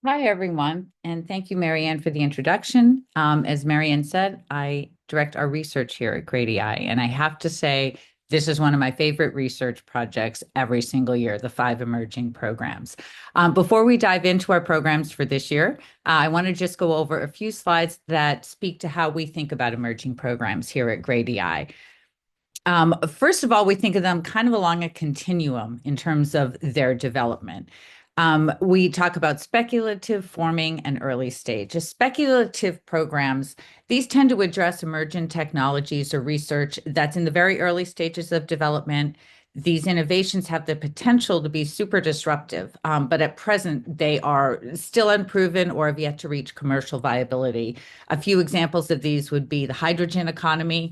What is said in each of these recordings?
Hi, everyone, and thank you, Marianne, for the introduction. As Marianne said, I direct our research here at Grady Eye, and I have to say, this is one of my favorite research projects every single year, the five emerging programs. Before we dive into our programs for this year, I want to just go over a few slides that speak to how we think about emerging programs here at Grady Eye. First of all, we think of them kind of along a continuum in terms of their development. We talk about speculative, forming, and early stage. As speculative programs, these tend to address emergent technologies or research that's in the very early stages of development. These innovations have the potential to be super disruptive, but at present, they are still unproven or have yet to reach commercial viability. A few examples of these would be the hydrogen economy,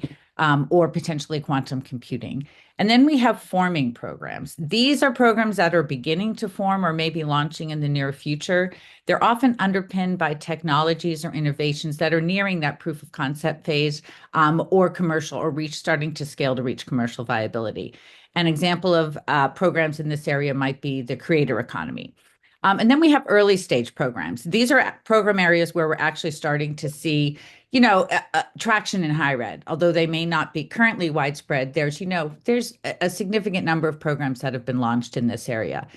or potentially quantum computing. And then we have forming programs. These are programs that are beginning to form or maybe launching in the near future. They're often underpinned by technologies or innovations that are nearing that proof of concept phase, or commercial or starting to scale to reach commercial viability. An example of programs in this area might be the creator economy. And then we have early stage programs. These are program areas where we're actually starting to see, traction in higher ed. Although they may not be currently widespread, there's a significant number of programs that have been launched in this area.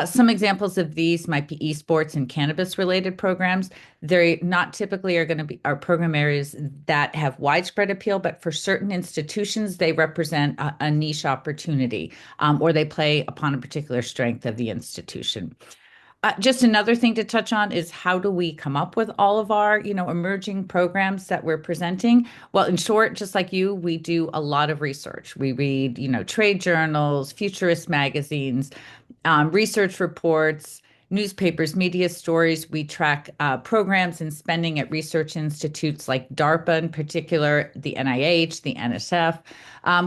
Some examples of these might be esports and cannabis related programs. They're not typically are going to be our program areas that have widespread appeal, but for certain institutions, they represent a niche opportunity, or they play upon a particular strength of the institution. Just another thing to touch on is how do we come up with all of our, emerging programs that we're presenting? Well, in short, just like you, we do a lot of research. We read, trade journals, futurist magazines, research reports, newspapers, media stories. We track programs and spending at research institutes like DARPA in particular, the NIH, the NSF.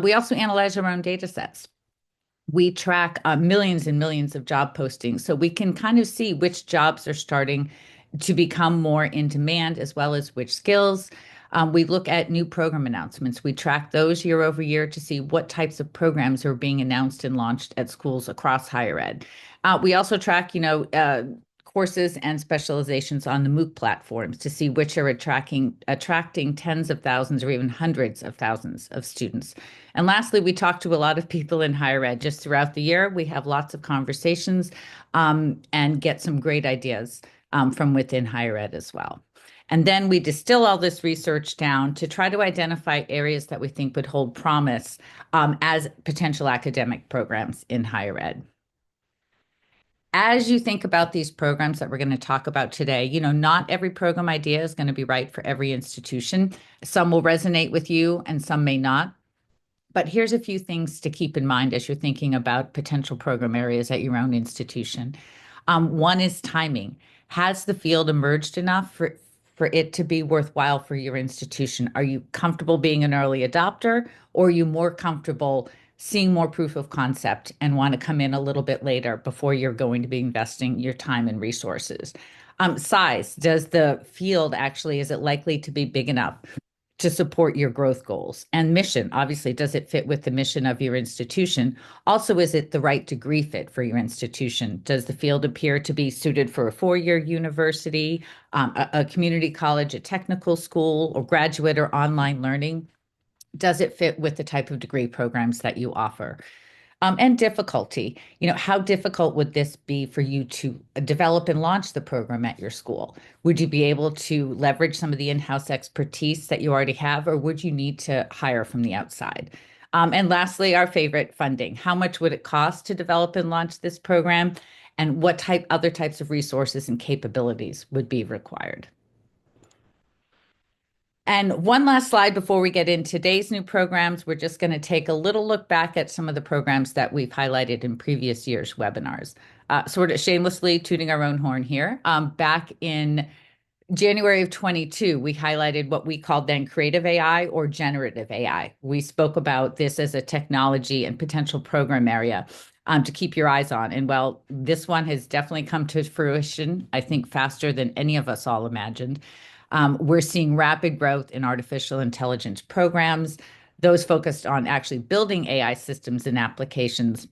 We also analyze our own data sets. We track millions and millions of job postings, so we can kind of see which jobs are starting to become more in demand, as well as which skills. We look at new program announcements. We track those year over year to see what types of programs are being announced and launched at schools across higher ed. We also track, courses and specializations on the MOOC platforms to see which are attracting tens of thousands or even hundreds of thousands of students. And lastly, we talk to a lot of people in higher ed just throughout the year. We have lots of conversations, and get some great ideas from within higher ed as well. And then we distill all this research down to try to identify areas that we think would hold promise, as potential academic programs in higher ed. As you think about these programs that we're going to talk about today, not every program idea is going to be right for every institution. Some will resonate with you and some may not. But here's a few things to keep in mind as you're thinking about potential program areas at your own institution. One is timing. Has the field emerged enough for it to be worthwhile for your institution? Are you comfortable being an early adopter, or are you more comfortable seeing more proof of concept and want to come in a little bit later before you're going to be investing your time and resources? Size. Does the field actually, is it likely to be big enough to support your growth goals? And mission, obviously, does it fit with the mission of your institution? Also, is it the right degree fit for your institution? Does the field appear to be suited for a four-year university, a community college, a technical school, or graduate or online learning? Does it fit with the type of degree programs that you offer? And difficulty, how difficult would this be for you to develop and launch the program at your school? Would you be able to leverage some of the in-house expertise that you already have, or would you need to hire from the outside? And lastly, our favorite, funding. How much would it cost to develop and launch this program? And what other types of resources and capabilities would be required? And one last slide before we get into today's new programs. We're just going to take a little look back at some of the programs that we've highlighted in previous years' webinars. Sort of shamelessly tooting our own horn here. Back in January of 22, we highlighted what we called then creative AI or generative AI. We spoke about this as a technology and potential program area, to keep your eyes on. And well, this one has definitely come to fruition, I think, faster than any of us all imagined. We're seeing rapid growth in artificial intelligence programs, those focused on actually building AI systems and applications.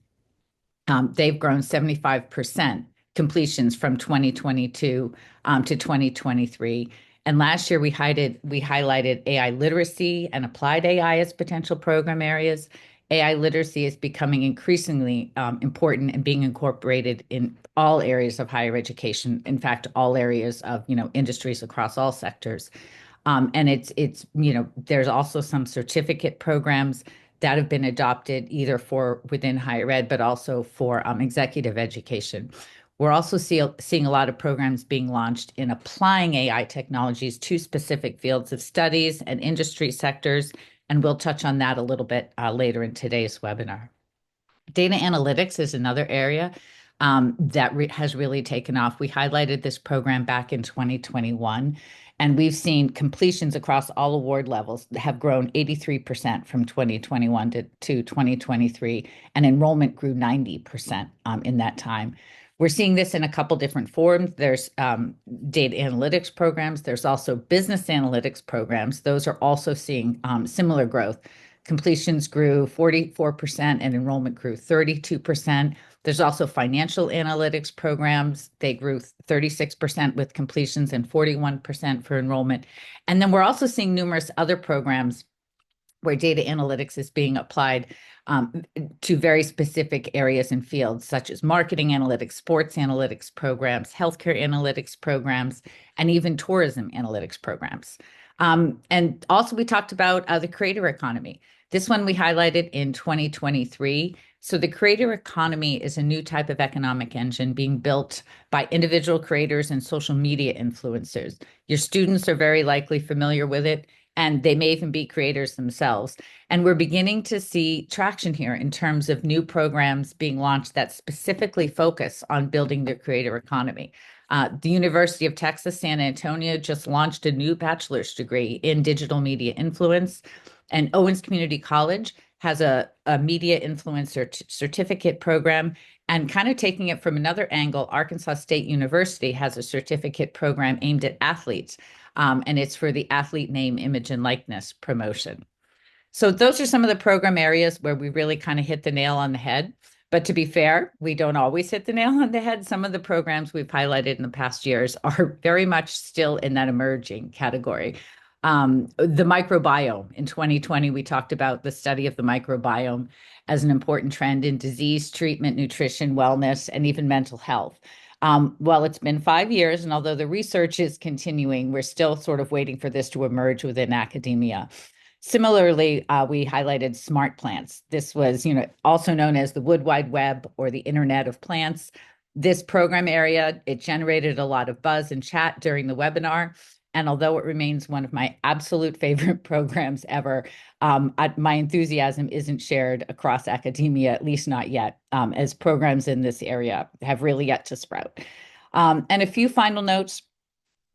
They've grown 75% completions from 2022 to 2023. And last year we highlighted AI literacy and applied AI as potential program areas. AI literacy is becoming increasingly important and being incorporated in all areas of higher education. In fact, all areas of industries across all sectors. And it's there's also some certificate programs that have been adopted either for within higher ed, but also for executive education. We're also seeing a lot of programs being launched in applying AI technologies to specific fields of studies and industry sectors, and we'll touch on that a little bit later in today's webinar. Data analytics is another area that has really taken off. We highlighted this program back in 2021, and we've seen completions across all award levels have grown 83% from 2021 to 2023, and enrollment grew 90% in that time. We're seeing this in a couple different forms. There's data analytics programs. There's also business analytics programs. Those are also seeing similar growth. Completions grew 44% and enrollment grew 32%. There's also financial analytics programs. They grew 36% with completions and 41% for enrollment. And then we're also seeing numerous other programs where data analytics is being applied to very specific areas and fields, such as marketing analytics, sports analytics programs, healthcare analytics programs, and even tourism analytics programs. And also we talked about the creator economy. This one we highlighted in 2023. So the creator economy is a new type of economic engine being built by individual creators and social media influencers. Your students are very likely familiar with it, and they may even be creators themselves. And we're beginning to see traction here in terms of new programs being launched that specifically focus on building the creator economy. The University of Texas, San Antonio just launched a new bachelor's degree in digital media influence, and Owens Community College has a media influencer certificate program. And kind of taking it from another angle, Arkansas State University has a certificate program aimed at athletes, and it's for the athlete name, image, and likeness promotion. So those are some of the program areas where we really kind of hit the nail on the head. But to be fair, we don't always hit the nail on the head. Some of the programs we've highlighted in the past years are very much still in that emerging category. The microbiome. In 2020, we talked about the study of the microbiome as an important trend in disease treatment, nutrition, wellness, and even mental health. Well, it's been 5 years, and although the research is continuing, we're still sort of waiting for this to emerge within academia. Similarly, we highlighted smart plants. This was, also known as the Wood Wide Web or the Internet of Plants. This program area, it generated a lot of buzz and chat during the webinar. And although it remains one of my absolute favorite programs ever, my enthusiasm isn't shared across academia, at least not yet, as programs in this area have really yet to sprout. And a few final notes.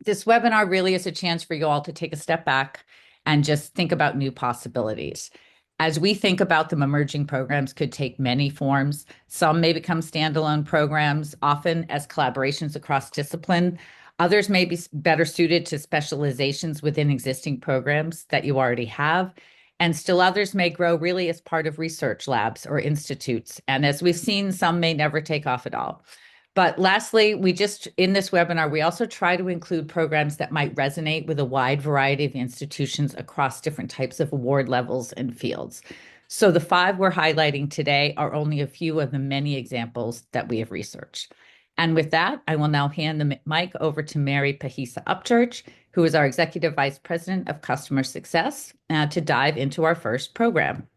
This webinar really is a chance for you all to take a step back and just think about new possibilities. As we think about them, emerging programs could take many forms. Some may become standalone programs, often as collaborations across discipline. Others may be better suited to specializations within existing programs that you already have. And still others may grow really as part of research labs or institutes. And as we've seen, some may never take off at all. But lastly, in this webinar, we also try to include programs that might resonate with a wide variety of institutions across different types of award levels and fields. So the 5 we're highlighting today are only a few of the many examples that we have researched. And with that, I will now hand the mic over to Mary Pahisa Upchurch, who is our Executive Vice President of Customer Success, to dive into our first program.